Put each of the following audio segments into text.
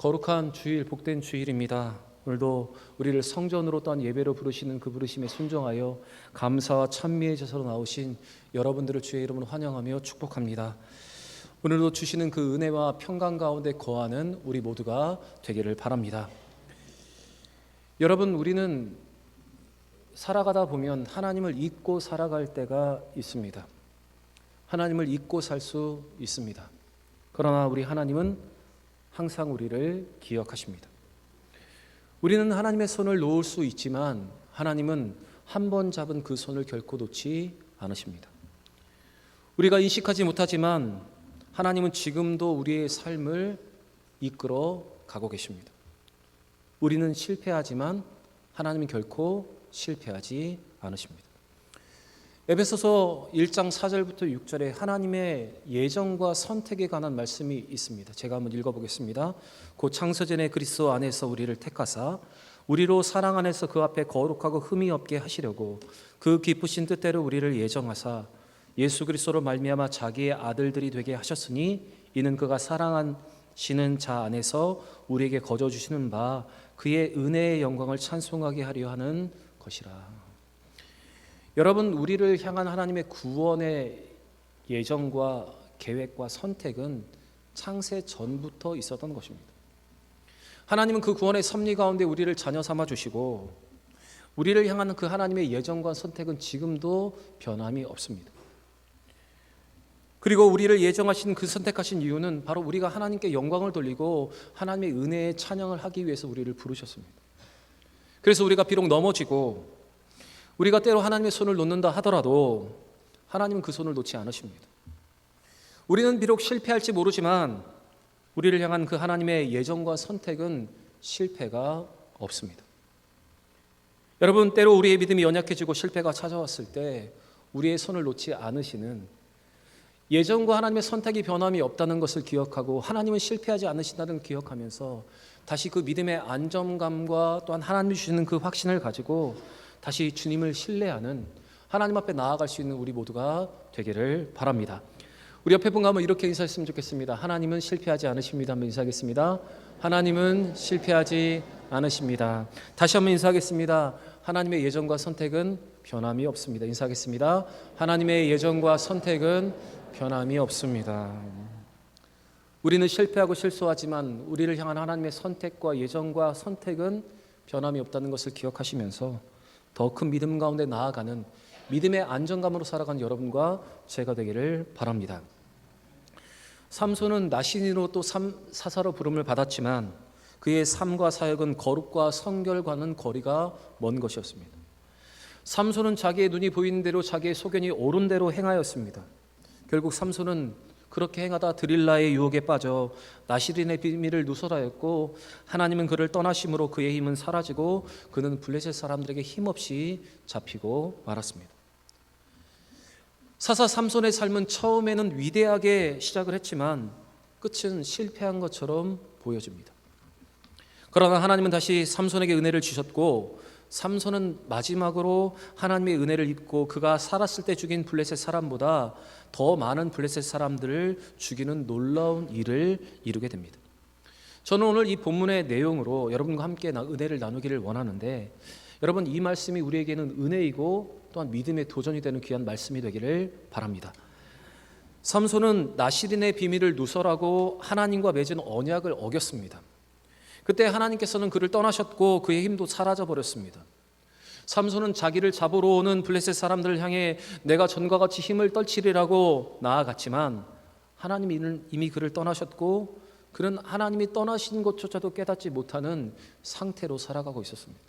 거룩한 주일, 복된 주일입니다. 오늘도 우리를 성전으로 또한 예배로 부르시는 그 부르심에 순종하여 감사와 찬미의 제사로 나오신 여러분들을 주의 이름으로 환영하며 축복합니다. 오늘도 주시는 그 은혜와 평강 가운데 거하는 우리 모두가 되기를 바랍니다. 여러분, 우리는 살아가다 보면 하나님을 잊고 살아갈 때가 있습니다. 하나님을 잊고 살 수 있습니다. 그러나 우리 하나님은 항상 우리를 기억하십니다. 우리는 하나님의 손을 놓을 수 있지만 하나님은 한 번 잡은 그 손을 결코 놓지 않으십니다. 우리가 인식하지 못하지만 하나님은 지금도 우리의 삶을 이끌어 가고 계십니다. 우리는 실패하지만 하나님은 결코 실패하지 않으십니다. 에베소서 1장 4절부터 6절에 하나님의 예정과 선택에 관한 말씀이 있습니다. 제가 한번 읽어보겠습니다. 곧 창세전에 그리스도 안에서 우리를 택하사 우리로 사랑 안에서 그 앞에 거룩하고 흠이 없게 하시려고 그 기쁘신 뜻대로 우리를 예정하사 예수 그리스도로 말미암아 자기의 아들들이 되게 하셨으니 이는 그가 사랑하시는 자 안에서 우리에게 거저 주시는 바 그의 은혜의 영광을 찬송하게 하려 하는 것이라. 여러분, 우리를 향한 하나님의 구원의 예정과 계획과 선택은 창세 전부터 있었던 것입니다. 하나님은 그 구원의 섭리 가운데 우리를 자녀 삼아 주시고 우리를 향하는 그 하나님의 예정과 선택은 지금도 변함이 없습니다. 그리고 우리를 예정하신 그 선택하신 이유는 바로 우리가 하나님께 영광을 돌리고 하나님의 은혜의 찬양을 하기 위해서 우리를 부르셨습니다. 그래서 우리가 비록 넘어지고 우리가 때로 하나님의 손을 놓는다 하더라도 하나님은 그 손을 놓지 않으십니다. 우리는 비록 실패할지 모르지만 우리를 향한 그 하나님의 예정과 선택은 실패가 없습니다. 여러분, 때로 우리의 믿음이 연약해지고 실패가 찾아왔을 때 우리의 손을 놓지 않으시는 예정과 하나님의 선택이 변함이 없다는 것을 기억하고 하나님은 실패하지 않으신다는 걸 기억하면서 다시 그 믿음의 안정감과 또한 하나님이 주시는 그 확신을 가지고 다시 주님을 신뢰하는 하나님 앞에 나아갈 수 있는 우리 모두가 되기를 바랍니다. 우리 옆에 분과 한번 이렇게 인사했으면 좋겠습니다. 하나님은 실패하지 않으십니다. 한번 인사하겠습니다. 하나님은 실패하지 않으십니다. 다시 한번 인사하겠습니다. 하나님의 예정과 선택은 변함이 없습니다. 인사하겠습니다. 하나님의 예정과 선택은 변함이 없습니다. 우리는 실패하고 실수하지만 우리를 향한 하나님의 선택과 예정과 선택은 변함이 없다는 것을 기억하시면서 더 큰 믿음 가운데 나아가는 믿음의 안정감으로 살아가는 여러분과 제가 되기를 바랍니다. 삼손은 나신이로 또 사사로 부름을 받았지만 그의 삶과 사역은 거룩과 성결과는 거리가 먼 것이었습니다. 삼손은 자기의 눈이 보이는 대로 자기의 소견이 옳은 대로 행하였습니다. 결국 삼손은 그렇게 행하다 드릴라의 유혹에 빠져 나실인의 비밀을 누설하였고 하나님은 그를 떠나심으로 그의 힘은 사라지고 그는 블레셋 사람들에게 힘없이 잡히고 말았습니다. 사사 삼손의 삶은 처음에는 위대하게 시작을 했지만 끝은 실패한 것처럼 보여집니다. 그러나 하나님은 다시 삼손에게 은혜를 주셨고 삼손은 마지막으로 하나님의 은혜를 입고 그가 살았을 때 죽인 블레셋 사람보다 더 많은 블레셋 사람들을 죽이는 놀라운 일을 이루게 됩니다. 저는 오늘 이 본문의 내용으로 여러분과 함께 은혜를 나누기를 원하는데 여러분, 이 말씀이 우리에게는 은혜이고 또한 믿음의 도전이 되는 귀한 말씀이 되기를 바랍니다. 삼손은 나실인의 비밀을 누설하고 하나님과 맺은 언약을 어겼습니다. 그때 하나님께서는 그를 떠나셨고 그의 힘도 사라져 버렸습니다. 삼손은 자기를 잡으러 오는 블레셋 사람들을 향해 내가 전과 같이 힘을 떨치리라고 나아갔지만 하나님이 이미 그를 떠나셨고 그는 하나님이 떠나신 것조차도 깨닫지 못하는 상태로 살아가고 있었습니다.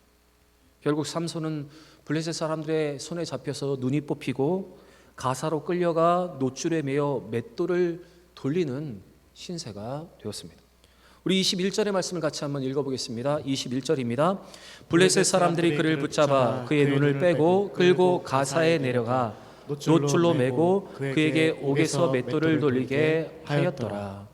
결국 삼손은 블레셋 사람들의 손에 잡혀서 눈이 뽑히고 가사로 끌려가 노줄에 매여 맷돌을 돌리는 신세가 되었습니다. 우리 21절의 말씀을 같이 한번 읽어보겠습니다. 21절입니다. 블레셋 사람들이 그를 붙잡아 그의 눈을 빼고 끌고 가사에 내려가 노줄로 매고 그에게 옥에서 맷돌을 돌리게 하였더라.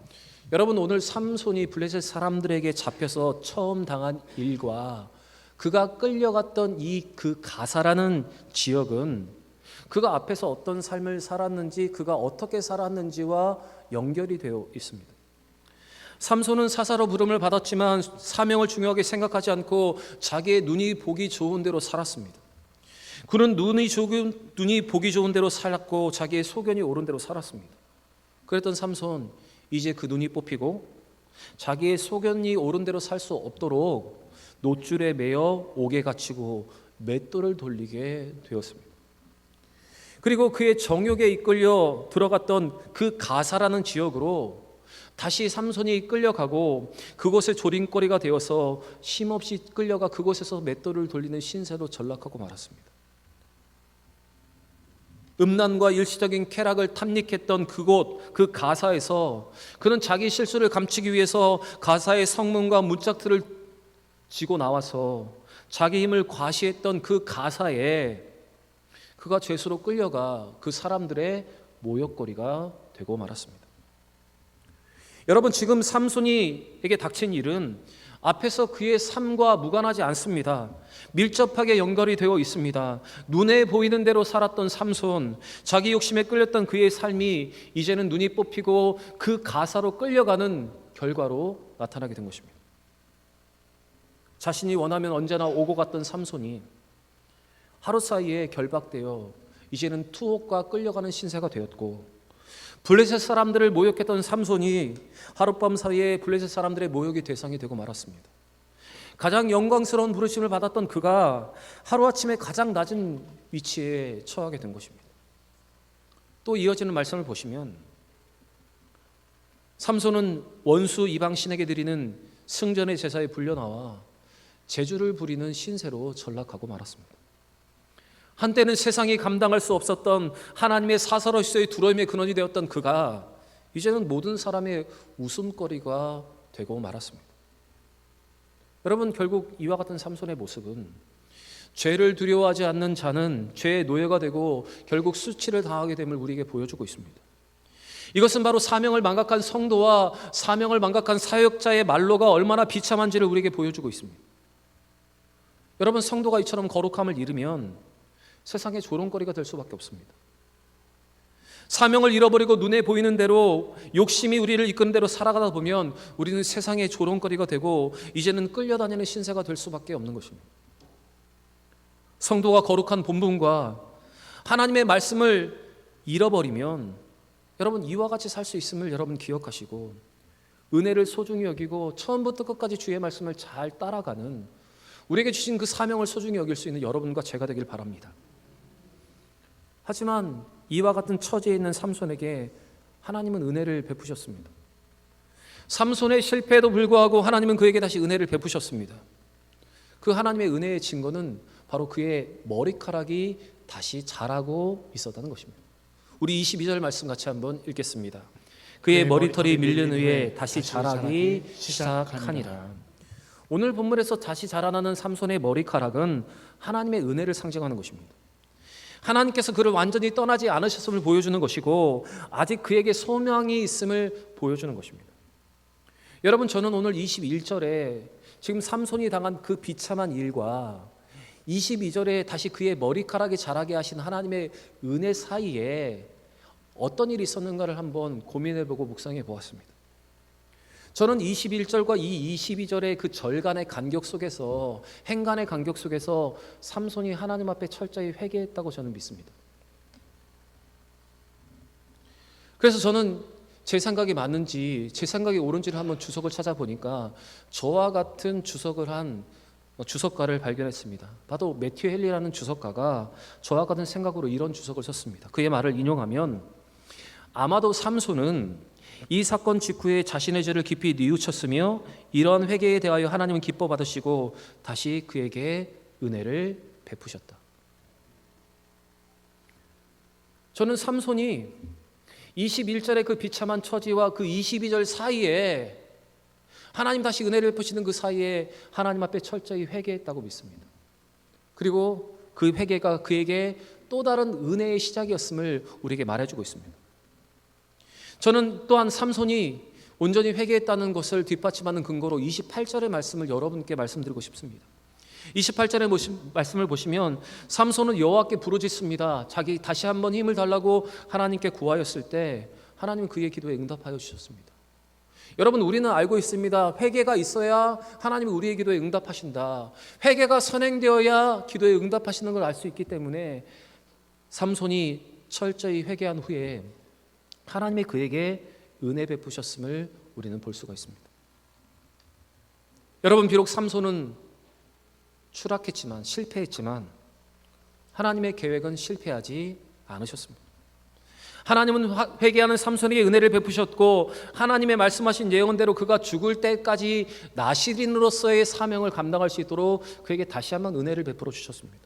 여러분, 오늘 삼손이 블레셋 사람들에게 잡혀서 처음 당한 일과 그가 끌려갔던 그 가사라는 지역은 그가 앞에서 어떤 삶을 살았는지 그가 어떻게 살았는지와 연결이 되어 있습니다. 삼손은 사사로 부름을 받았지만 사명을 중요하게 생각하지 않고 자기의 눈이 보기 좋은 대로 살았습니다. 그는 눈이 보기 좋은 대로 살았고 자기의 소견이 옳은 대로 살았습니다. 그랬던 삼손, 이제 그 눈이 뽑히고 자기의 소견이 옳은 대로 살 수 없도록 노줄에 매여 옥에 갇히고 맷돌을 돌리게 되었습니다. 그리고 그의 정욕에 이끌려 들어갔던 그 가사라는 지역으로 다시 삼손이 끌려가고 그곳의 조림거리가 되어서 쉼없이 끌려가 그곳에서 맷돌을 돌리는 신세로 전락하고 말았습니다. 음란과 일시적인 쾌락을 탐닉했던 그곳, 그 가사에서 그는 자기 실수를 감추기 위해서 가사의 성문과 문짝들을 지고 나와서 자기 힘을 과시했던 그 가사에 그가 죄수로 끌려가 그 사람들의 모욕거리가 되고 말았습니다. 여러분, 지금 삼손이에게 닥친 일은 앞에서 그의 삶과 무관하지 않습니다. 밀접하게 연결이 되어 있습니다. 눈에 보이는 대로 살았던 삼손, 자기 욕심에 끌렸던 그의 삶이 이제는 눈이 뽑히고 그 가사로 끌려가는 결과로 나타나게 된 것입니다. 자신이 원하면 언제나 오고 갔던 삼손이 하루 사이에 결박되어 이제는 투옥과 끌려가는 신세가 되었고, 블레셋 사람들을 모욕했던 삼손이 하룻밤 사이에 블레셋 사람들의 모욕의 대상이 되고 말았습니다. 가장 영광스러운 부르심을 받았던 그가 하루아침에 가장 낮은 위치에 처하게 된 것입니다. 또 이어지는 말씀을 보시면 삼손은 원수 이방 신에게 드리는 승전의 제사에 불려나와 제주를 부리는 신세로 전락하고 말았습니다. 한때는 세상이 감당할 수 없었던 하나님의 사사로서의 두려움의 근원이 되었던 그가 이제는 모든 사람의 웃음거리가 되고 말았습니다. 여러분, 결국 이와 같은 삼손의 모습은 죄를 두려워하지 않는 자는 죄의 노예가 되고 결국 수치를 당하게 됨을 우리에게 보여주고 있습니다. 이것은 바로 사명을 망각한 성도와 사명을 망각한 사역자의 말로가 얼마나 비참한지를 우리에게 보여주고 있습니다. 여러분, 성도가 이처럼 거룩함을 잃으면 세상의 조롱거리가 될 수밖에 없습니다. 사명을 잃어버리고 눈에 보이는 대로 욕심이 우리를 이끄는 대로 살아가다 보면 우리는 세상의 조롱거리가 되고 이제는 끌려다니는 신세가 될 수밖에 없는 것입니다. 성도가 거룩한 본분과 하나님의 말씀을 잃어버리면 여러분, 이와 같이 살 수 있음을 여러분 기억하시고 은혜를 소중히 여기고 처음부터 끝까지 주의 말씀을 잘 따라가는 우리에게 주신 그 사명을 소중히 여길 수 있는 여러분과 제가 되길 바랍니다. 하지만 이와 같은 처지에 있는 삼손에게 하나님은 은혜를 베푸셨습니다. 삼손의 실패에도 불구하고 하나님은 그에게 다시 은혜를 베푸셨습니다. 그 하나님의 은혜의 증거는 바로 그의 머리카락이 다시 자라고 있었다는 것입니다. 우리 22절 말씀 같이 한번 읽겠습니다. 그의 머리털이 밀린 후에 다시 자라기 시작하니라. 오늘 본문에서 다시 자라나는 삼손의 머리카락은 하나님의 은혜를 상징하는 것입니다. 하나님께서 그를 완전히 떠나지 않으셨음을 보여주는 것이고 아직 그에게 소명이 있음을 보여주는 것입니다. 여러분, 저는 오늘 21절에 지금 삼손이 당한 그 비참한 일과 22절에 다시 그의 머리카락이 자라게 하신 하나님의 은혜 사이에 어떤 일이 있었는가를 한번 고민해보고 묵상해 보았습니다. 저는 21절과 이 22절의 그 절간의 간격 속에서, 행간의 간격 속에서 삼손이 하나님 앞에 철저히 회개했다고 저는 믿습니다. 그래서 저는 제 생각이 맞는지 제 생각이 옳은지를 한번 주석을 찾아보니까 저와 같은 주석을 한 주석가를 발견했습니다. 바로 매튜 헨리라는 주석가가 저와 같은 생각으로 이런 주석을 썼습니다. 그의 말을 인용하면 아마도 삼손은 이 사건 직후에 자신의 죄를 깊이 뉘우쳤으며 이러한 회개에 대하여 하나님은 기뻐 받으시고 다시 그에게 은혜를 베푸셨다. 저는 삼손이 21절의 그 비참한 처지와 그 22절 사이에 하나님 다시 은혜를 베푸시는 그 사이에 하나님 앞에 철저히 회개했다고 믿습니다. 그리고 그 회개가 그에게 또 다른 은혜의 시작이었음을 우리에게 말해주고 있습니다. 저는 또한 삼손이 온전히 회개했다는 것을 뒷받침하는 근거로 28절의 말씀을 여러분께 말씀드리고 싶습니다. 28절의 말씀을 보시면 삼손은 여호와께 부르짖습니다. 자기 다시 한번 힘을 달라고 하나님께 구하였을 때 하나님은 그의 기도에 응답하여 주셨습니다. 여러분, 우리는 알고 있습니다. 회개가 있어야 하나님이 우리의 기도에 응답하신다. 회개가 선행되어야 기도에 응답하시는 걸 알 수 있기 때문에 삼손이 철저히 회개한 후에 하나님이 그에게 은혜 베푸셨음을 우리는 볼 수가 있습니다. 여러분, 비록 삼손은 추락했지만, 실패했지만 하나님의 계획은 실패하지 않으셨습니다. 하나님은 회개하는 삼손에게 은혜를 베푸셨고, 하나님의 말씀하신 예언대로 그가 죽을 때까지 나실인으로서의 사명을 감당할 수 있도록 그에게 다시 한번 은혜를 베풀어 주셨습니다.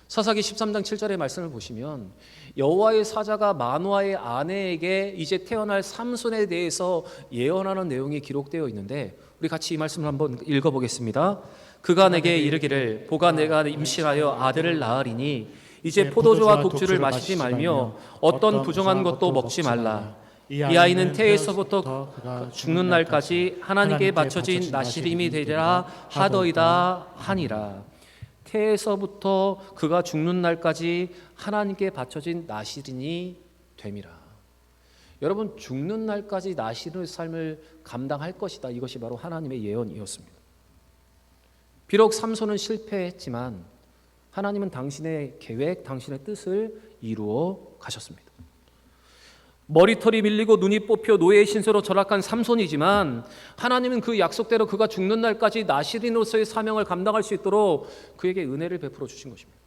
사사기 13장 7절의 말씀을 보시면 여호와의 사자가 마노아의 아내에게 이제 태어날 삼손에 대해서 예언하는 내용이 기록되어 있는데, 우리 같이 이 말씀을 한번 읽어보겠습니다. 그가 내게 이르기를, 보가 내가 임신하여 아들을 낳으리니 이제 포도주와 독주를 마시지 말며 어떤 부정한 것도 먹지 말라. 이 아이는 태에서부터 죽는 날까지 하나님께 바쳐진 나시림이 되리라 하더이다 하니라. 태에서부터 그가 죽는 날까지 하나님께 바쳐진 나시린이 됨이라. 여러분, 죽는 날까지 나시린의 삶을 감당할 것이다. 이것이 바로 하나님의 예언이었습니다. 비록 삼손은 실패했지만 하나님은 당신의 계획, 당신의 뜻을 이루어 가셨습니다. 머리털이 밀리고 눈이 뽑혀 노예의 신세로 절약한 삼손이지만 하나님은 그 약속대로 그가 죽는 날까지 나시린으로서의 사명을 감당할 수 있도록 그에게 은혜를 베풀어 주신 것입니다.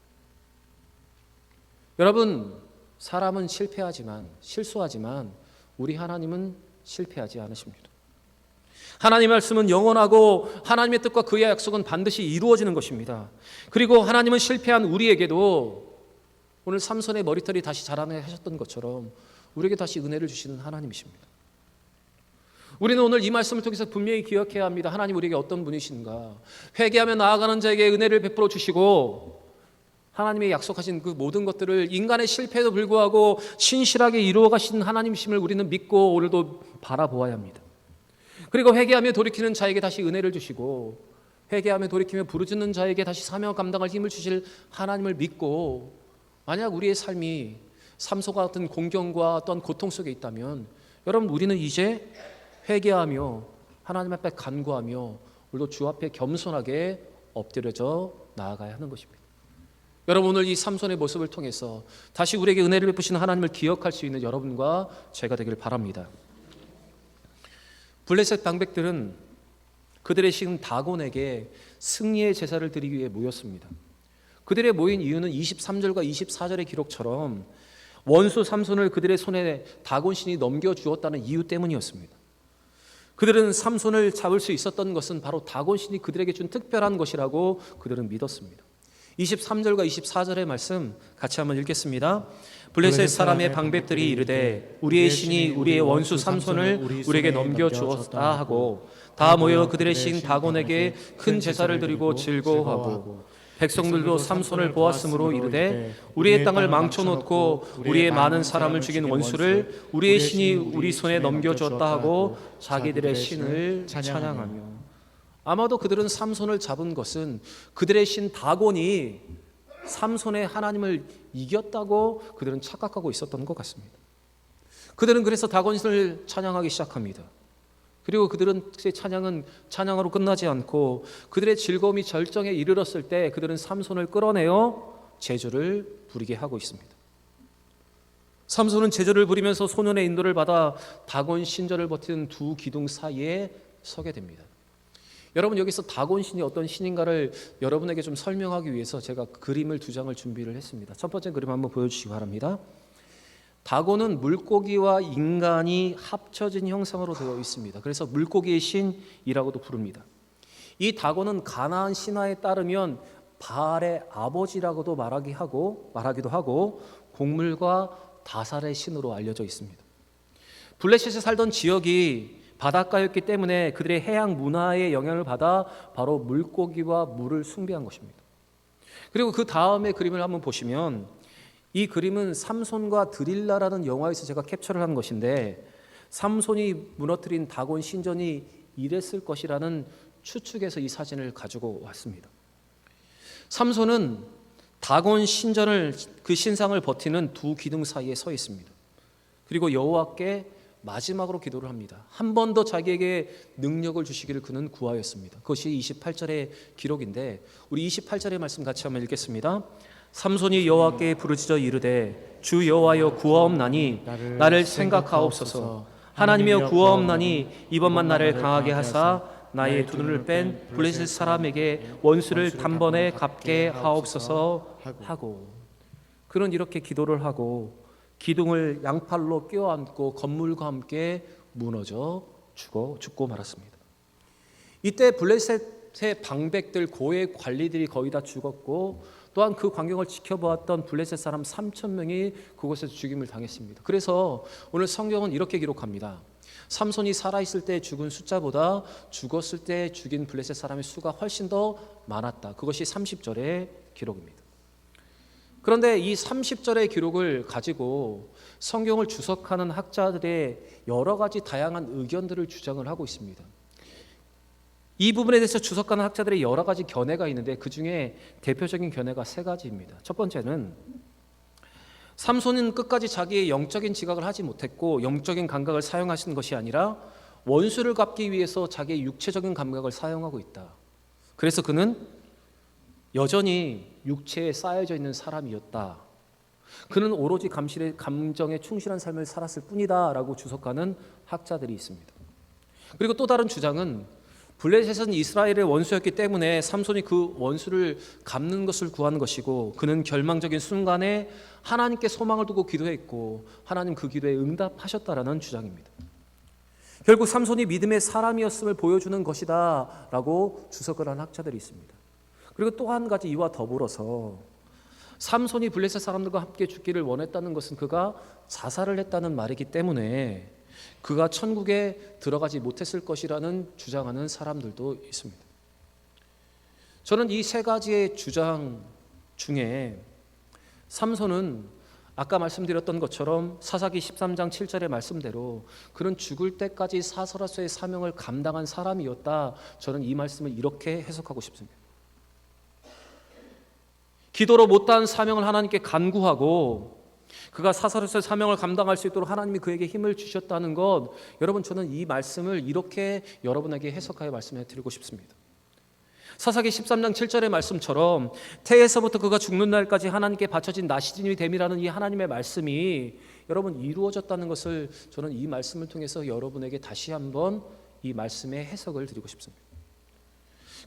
여러분, 사람은 실패하지만, 실수하지만 우리 하나님은 실패하지 않으십니다. 하나님의 말씀은 영원하고 하나님의 뜻과 그의 약속은 반드시 이루어지는 것입니다. 그리고 하나님은 실패한 우리에게도 오늘 삼손의 머리털이 다시 자라나게 하셨던 것처럼 우리에게 다시 은혜를 주시는 하나님이십니다. 우리는 오늘 이 말씀을 통해서 분명히 기억해야 합니다. 하나님 우리에게 어떤 분이신가. 회개하며 나아가는 자에게 은혜를 베풀어 주시고 하나님의 약속하신 그 모든 것들을 인간의 실패에도 불구하고 신실하게 이루어 가신 하나님이심을 우리는 믿고 오늘도 바라보아야 합니다. 그리고 회개하며 돌이키는 자에게 다시 은혜를 주시고, 회개하며 돌이키며 부르짖는 자에게 다시 사명 감당할 힘을 주실 하나님을 믿고, 만약 우리의 삶이 삼손과 같은 공경과 또한 고통 속에 있다면 여러분, 우리는 이제 회개하며 하나님 앞에 간구하며 오늘도 주 앞에 겸손하게 엎드려져 나아가야 하는 것입니다. 여러분, 오늘 이 삼손의 모습을 통해서 다시 우리에게 은혜를 베푸시는 하나님을 기억할 수 있는 여러분과 제가 되길 바랍니다. 블레셋 방백들은 그들의 신 다곤에게 승리의 제사를 드리기 위해 모였습니다. 그들의 모인 이유는 23절과 24절의 기록처럼 원수 삼손을 그들의 손에 다곤 신이 넘겨주었다는 이유 때문이었습니다. 그들은 삼손을 잡을 수 있었던 것은 바로 다곤 신이 그들에게 준 특별한 것이라고 그들은 믿었습니다. 23절과 24절의 말씀 같이 한번 읽겠습니다. 블레셋 사람의 방백들이 이르되 우리의 신이 우리의 원수 삼손을 우리에게 넘겨주었다 하고 다 모여 그들의 신 다곤에게 큰 제사를 드리고 즐거워하고, 백성들도 삼손을 보았으므로 이르되 우리의 땅을 망쳐놓고 우리의 많은 사람을 죽인 원수를 우리의 신이 우리 손에 넘겨주었다 하고 자기들의 신을 찬양하며. 아마도 그들은 삼손을 잡은 것은 그들의 신 다곤이 삼손의 하나님을 이겼다고 그들은 착각하고 있었던 것 같습니다. 그들은 그래서 다곤신을 찬양하기 시작합니다. 그리고 그들은 찬양은 찬양으로 끝나지 않고 그들의 즐거움이 절정에 이르렀을 때 그들은 삼손을 끌어내어 제주를 부리게 하고 있습니다. 삼손은 제주를 부리면서 소년의 인도를 받아 다곤 신전을 버티는 두 기둥 사이에 서게 됩니다. 여러분, 여기서 다곤 신이 어떤 신인가를 여러분에게 좀 설명하기 위해서 제가 그림을 두 장을 준비를 했습니다. 첫 번째 그림 한번 보여주시기 바랍니다. 다곤은 물고기와 인간이 합쳐진 형상으로 되어 있습니다. 그래서 물고기의 신이라고도 부릅니다. 이 다곤은 가나안 신화에 따르면 바알의 아버지라고도 말하기도 하고 곡물과 다살의 신으로 알려져 있습니다. 블레셋에 살던 지역이 바닷가였기 때문에 그들의 해양 문화의 영향을 받아 바로 물고기와 물을 숭배한 것입니다. 그리고 그 다음에 그림을 한번 보시면 이 그림은 삼손과 드릴라라는 영화에서 제가 캡처를 한 것인데, 삼손이 무너뜨린 다곤 신전이 이랬을 것이라는 추측에서 이 사진을 가지고 왔습니다. 삼손은 다곤 신전을, 그 신상을 버티는 두 기둥 사이에 서 있습니다. 그리고 여호와께 마지막으로 기도를 합니다. 한 번 더 자기에게 능력을 주시기를 그는 구하였습니다. 그것이 28절의 기록인데 우리 28절의 말씀 같이 한번 읽겠습니다. 삼손이 여호와께 부르짖어 이르되 주 여호와여 구하옵나니 나를 생각하옵소서. 하나님이여 구하옵나니 이번만 나를 강하게 하사 나의 두 눈을 뺀 블레셋 사람에게 원수를 단번에 갚게 하옵소서 하고, 그는 이렇게 기도를 하고 기둥을 양팔로 껴안고 건물과 함께 무너져 죽고 말았습니다. 이때 블레셋의 방백들, 고의 관리들이 거의 다 죽었고 또한 그 광경을 지켜보았던 블레셋 사람 3,000명이 그곳에서 죽임을 당했습니다. 그래서 오늘 성경은 이렇게 기록합니다. 삼손이 살아있을 때 죽은 숫자보다 죽었을 때 죽인 블레셋 사람의 수가 훨씬 더 많았다. 그것이 30절의 기록입니다. 그런데 이 30절의 기록을 가지고 성경을 주석하는 학자들의 여러 가지 다양한 의견들을 주장을 하고 있습니다. 이 부분에 대해서 주석하는 학자들의 여러 가지 견해가 있는데 그 중에 대표적인 견해가 세 가지입니다. 첫 번째는 삼손은 끝까지 자기의 영적인 지각을 하지 못했고 영적인 감각을 사용하시는 것이 아니라 원수를 갚기 위해서 자기의 육체적인 감각을 사용하고 있다. 그래서 그는 여전히 육체에 쌓여져 있는 사람이었다. 그는 오로지 감정에 충실한 삶을 살았을 뿐이다 라고 주석하는 학자들이 있습니다. 그리고 또 다른 주장은 블레셋은 이스라엘의 원수였기 때문에 삼손이 그 원수를 갚는 것을 구한 것이고 그는 결망적인 순간에 하나님께 소망을 두고 기도했고 하나님 그 기도에 응답하셨다라는 주장입니다. 결국 삼손이 믿음의 사람이었음을 보여주는 것이다 라고 주석을 한 학자들이 있습니다. 그리고 또 한 가지 이와 더불어서 삼손이 블레셋 사람들과 함께 죽기를 원했다는 것은 그가 자살을 했다는 말이기 때문에 그가 천국에 들어가지 못했을 것이라는 주장하는 사람들도 있습니다. 저는 이 세 가지의 주장 중에 삼손은 아까 말씀드렸던 것처럼 사사기 13장 7절의 말씀대로 그는 죽을 때까지 사서로서의 사명을 감당한 사람이었다. 저는 이 말씀을 이렇게 해석하고 싶습니다. 기도로 못다한 사명을 하나님께 간구하고 그가 사사로서의 사명을 감당할 수 있도록 하나님이 그에게 힘을 주셨다는 것, 여러분 저는 이 말씀을 이렇게 여러분에게 해석하여 말씀해 드리고 싶습니다. 사사기 13장 7절의 말씀처럼 태에서부터 그가 죽는 날까지 하나님께 바쳐진 나시린이 됨이라는 이 하나님의 말씀이 여러분 이루어졌다는 것을 저는 이 말씀을 통해서 여러분에게 다시 한번 이 말씀의 해석을 드리고 싶습니다.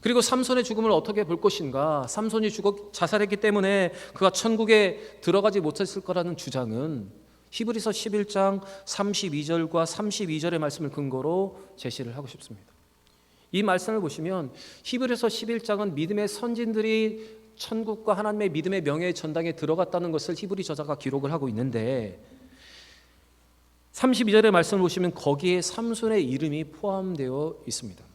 그리고 삼손의 죽음을 어떻게 볼 것인가? 삼손이 자살했기 때문에 그가 천국에 들어가지 못했을 거라는 주장은 히브리서 11장 32절과 32절의 말씀을 근거로 제시를 하고 싶습니다. 이 말씀을 보시면 히브리서 11장은 믿음의 선진들이 천국과 하나님의 믿음의 명예의 전당에 들어갔다는 것을 히브리 저자가 기록을 하고 있는데 32절의 말씀을 보시면 거기에 삼손의 이름이 포함되어 있습니다.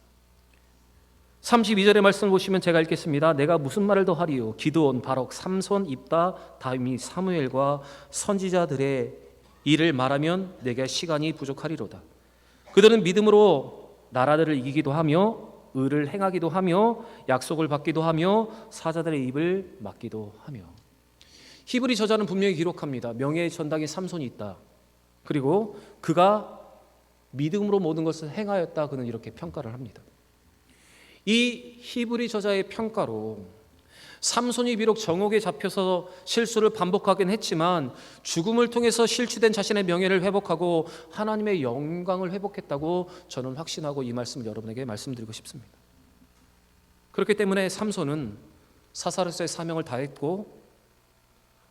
32절의 말씀을 보시면 제가 읽겠습니다. 내가 무슨 말을 더 하리요? 기드온, 바록, 삼손, 입다, 다윗, 사무엘과 선지자들의 일을 말하면 내게 시간이 부족하리로다. 그들은 믿음으로 나라들을 이기기도 하며 의를 행하기도 하며 약속을 받기도 하며 사자들의 입을 막기도 하며. 히브리 저자는 분명히 기록합니다. 명예의 전당에 삼손이 있다. 그리고 그가 믿음으로 모든 것을 행하였다. 그는 이렇게 평가를 합니다. 이 히브리 저자의 평가로 삼손이 비록 정옥에 잡혀서 실수를 반복하긴 했지만 죽음을 통해서 실추된 자신의 명예를 회복하고 하나님의 영광을 회복했다고 저는 확신하고 이 말씀을 여러분에게 말씀드리고 싶습니다. 그렇기 때문에 삼손은 사사로서의 사명을 다했고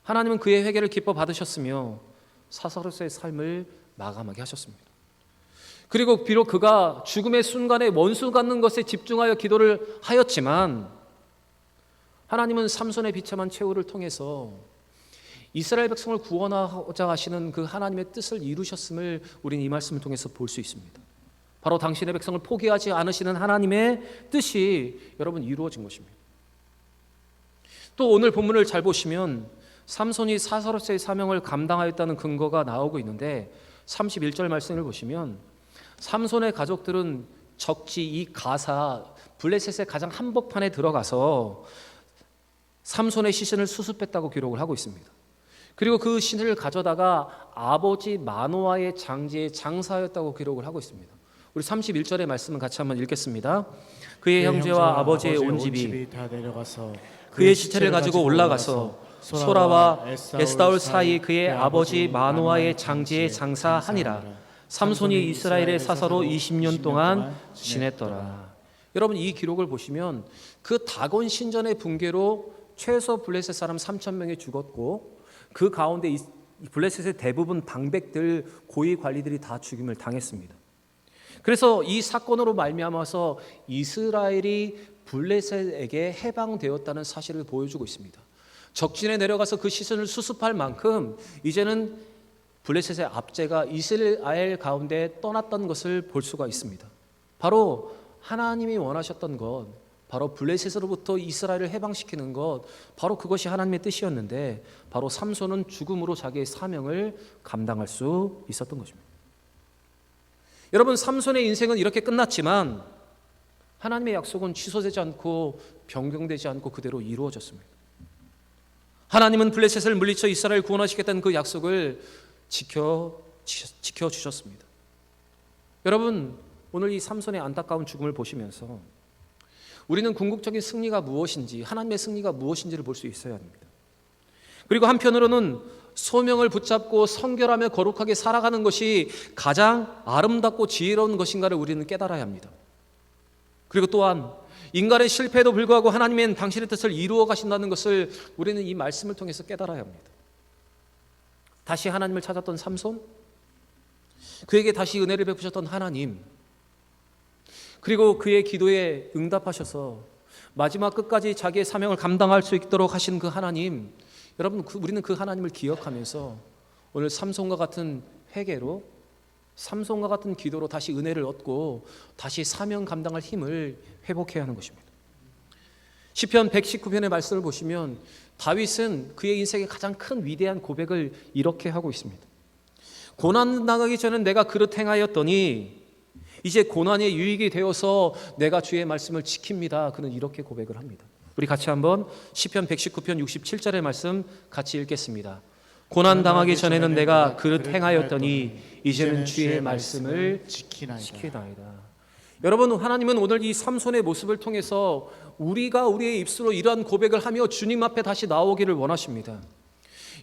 하나님은 그의 회개를 기뻐 받으셨으며 사사로서의 삶을 마감하게 하셨습니다. 그리고 비록 그가 죽음의 순간에 원수 갖는 것에 집중하여 기도를 하였지만 하나님은 삼손의 비참한 최후를 통해서 이스라엘 백성을 구원하고자 하시는 그 하나님의 뜻을 이루셨음을 우리는 이 말씀을 통해서 볼 수 있습니다. 바로 당신의 백성을 포기하지 않으시는 하나님의 뜻이 여러분 이루어진 것입니다. 또 오늘 본문을 잘 보시면 삼손이 사사로서의 사명을 감당하였다는 근거가 나오고 있는데 31절 말씀을 보시면 삼손의 가족들은 적지 이 가사 블레셋의 가장 한복판에 들어가서 삼손의 시신을 수습했다고 기록을 하고 있습니다. 그리고 그 신을 가져다가 아버지 마노아의 장지에 장사하였다고 기록을 하고 있습니다. 우리 31절의 말씀은 같이 한번 읽겠습니다. 그의 형제와 아버지의 온 집이 다 내려가서 그의 시체를 가지고 올라가서 소라와 에스다올 사이 그의 아버지 마노아의 장지에 장사하니라. 삼손이 이스라엘의 사사로 20년 동안 지냈더라. 여러분, 이 기록을 보시면 그 다곤 신전의 붕괴로 최소 블레셋 사람 3,000명이 죽었고, 그 가운데 블레셋의 대부분 방백들, 고위 관리들이 다 죽임을 당했습니다. 그래서 이 사건으로 말미암아서 이스라엘이 블레셋에게 해방되었다는 사실을 보여주고 있습니다. 적진에 내려가서 그 시선을 수습할 만큼 이제는 블레셋의 압제가 이스라엘 가운데 떠났던 것을 볼 수가 있습니다. 바로 하나님이 원하셨던 것, 바로 블레셋으로부터 이스라엘을 해방시키는 것, 바로 그것이 하나님의 뜻이었는데, 바로 삼손은 죽음으로 자기의 사명을 감당할 수 있었던 것입니다. 여러분, 삼손의 인생은 이렇게 끝났지만 하나님의 약속은 취소되지 않고 변경되지 않고 그대로 이루어졌습니다. 하나님은 블레셋을 물리쳐 이스라엘 구원하시겠다는 그 약속을 지켜주셨습니다. 여러분, 오늘 이 삼손의 안타까운 죽음을 보시면서 우리는 궁극적인 승리가 무엇인지, 하나님의 승리가 무엇인지를 볼 수 있어야 합니다. 그리고 한편으로는 소명을 붙잡고 성결하며 거룩하게 살아가는 것이 가장 아름답고 지혜로운 것인가를 우리는 깨달아야 합니다. 그리고 또한 인간의 실패에도 불구하고 하나님은 당신의 뜻을 이루어 가신다는 것을 우리는 이 말씀을 통해서 깨달아야 합니다. 다시 하나님을 찾았던 삼손, 그에게 다시 은혜를 베푸셨던 하나님, 그리고 그의 기도에 응답하셔서 마지막 끝까지 자기의 사명을 감당할 수 있도록 하신 그 하나님, 여러분, 우리는 그 하나님을 기억하면서 오늘 삼손과 같은 회개로, 삼손과 같은 기도로 다시 은혜를 얻고 다시 사명 감당할 힘을 회복해야 하는 것입니다. 시편 119편의 말씀을 보시면 다윗은 그의 인생의 가장 큰 위대한 고백을 이렇게 하고 있습니다. 고난 당하기 전에 내가 그릇 행하였더니 이제 고난의 유익이 되어서 내가 주의 말씀을 지킵니다. 그는 이렇게 고백을 합니다. 우리 같이 한번 시편 119편 67절의 말씀 같이 읽겠습니다. 고난 당하기 전에는 내가 그릇 행하였더니 이제는 주의 말씀을 지키나이다. 여러분, 하나님은 오늘 이 삼손의 모습을 통해서 우리가 우리의 입술로 이러한 고백을 하며 주님 앞에 다시 나오기를 원하십니다.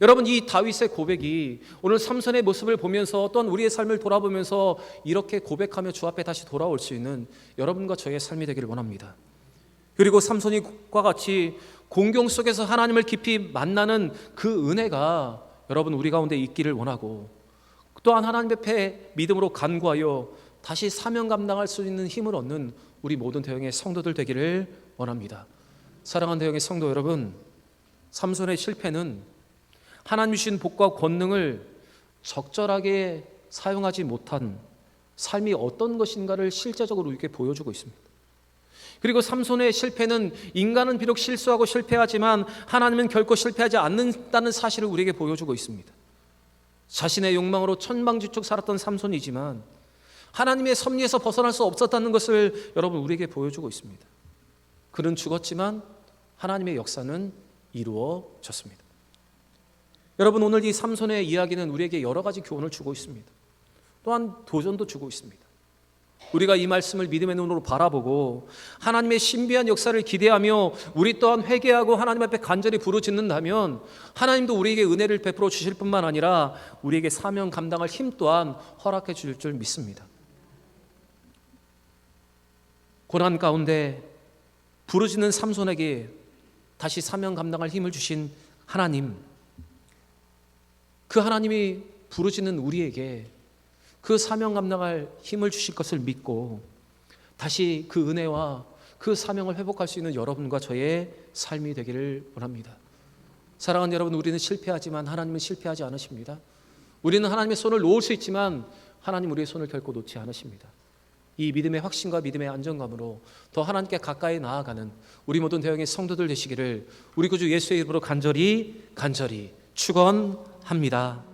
여러분, 이 다윗의 고백이 오늘 삼손의 모습을 보면서 또한 우리의 삶을 돌아보면서 이렇게 고백하며 주 앞에 다시 돌아올 수 있는 여러분과 저의 삶이 되기를 원합니다. 그리고 삼손과 같이 공경 속에서 하나님을 깊이 만나는 그 은혜가 여러분 우리 가운데 있기를 원하고, 또한 하나님 앞에 믿음으로 간구하여 다시 사명 감당할 수 있는 힘을 얻는 우리 모든 대형의 성도들 되기를 원합니다. 사랑하는 대형의 성도 여러분, 삼손의 실패는 하나님 주신 복과 권능을 적절하게 사용하지 못한 삶이 어떤 것인가를 실제적으로 이렇게 보여주고 있습니다. 그리고 삼손의 실패는 인간은 비록 실수하고 실패하지만 하나님은 결코 실패하지 않는다는 사실을 우리에게 보여주고 있습니다. 자신의 욕망으로 천방지축 살았던 삼손이지만 하나님의 섭리에서 벗어날 수 없었다는 것을 여러분 우리에게 보여주고 있습니다. 그는 죽었지만 하나님의 역사는 이루어졌습니다. 여러분, 오늘 이 삼손의 이야기는 우리에게 여러 가지 교훈을 주고 있습니다. 또한 도전도 주고 있습니다. 우리가 이 말씀을 믿음의 눈으로 바라보고 하나님의 신비한 역사를 기대하며 우리 또한 회개하고 하나님 앞에 간절히 부르짖는다면 하나님도 우리에게 은혜를 베풀어 주실 뿐만 아니라 우리에게 사명 감당할 힘 또한 허락해 주실 줄 믿습니다. 고난 가운데 부르짖는 삼손에게 다시 사명 감당할 힘을 주신 하나님, 그 하나님이 부르짖는 우리에게 그 사명 감당할 힘을 주실 것을 믿고 다시 그 은혜와 그 사명을 회복할 수 있는 여러분과 저의 삶이 되기를 원합니다. 사랑하는 여러분, 우리는 실패하지만 하나님은 실패하지 않으십니다. 우리는 하나님의 손을 놓을 수 있지만 하나님 우리의 손을 결코 놓지 않으십니다. 이 믿음의 확신과 믿음의 안정감으로 더 하나님께 가까이 나아가는 우리 모든 대형의 성도들 되시기를 우리 구주 예수의 이름으로 간절히 축원합니다.